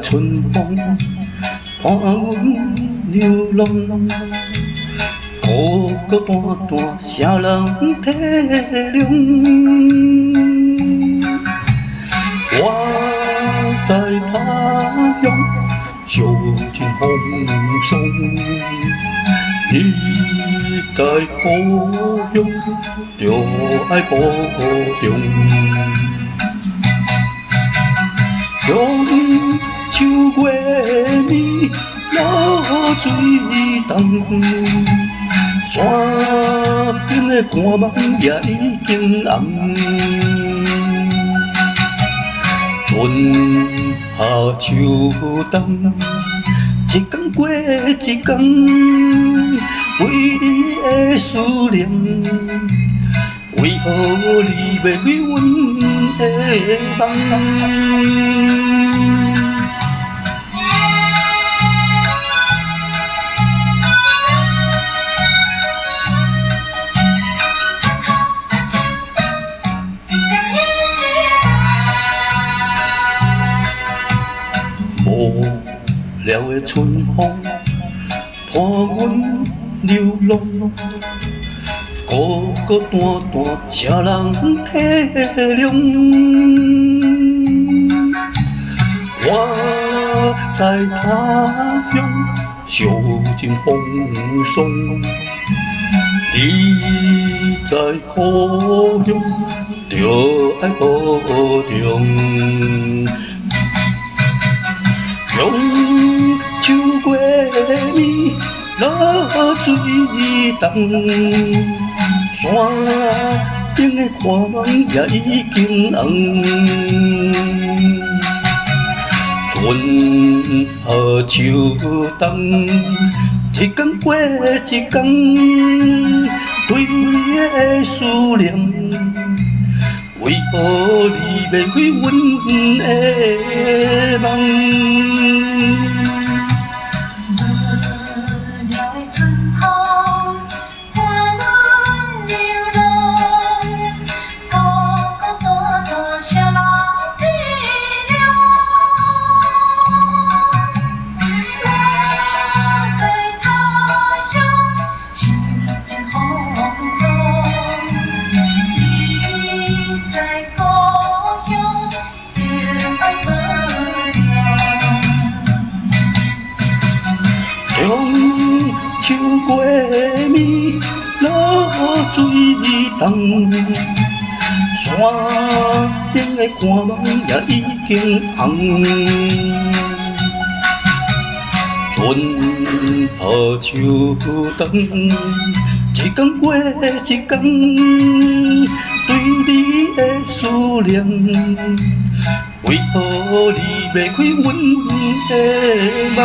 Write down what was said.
春风伴阮流浪，孤孤单单，啥人体谅？我在他乡受尽风霜，你在故乡就爱保重。中秋月暝落水重，山顶的寒芒也已经红。春夏秋冬，一天过一天，为你的思念，为何你袂开阮的梦？无聊的春风伴阮流浪，孤孤单单，啥人体谅？我在他乡受尽风霜，你在故乡就爱保重。中秋月暝落水重，山顶的寒芒也已经红。春夏秋冬，一天过一天，对你的思念，为何你袂开阮的梦？无聊的春风伴阮流浪，孤孤单单，啥人体谅？我在他乡受尽风霜。在故乡，就爱保重。中秋月暝落水重，山顶的寒芒也已经红。春夏秋冬，一天过一天，对你的思念，为何你袂开阮的梦？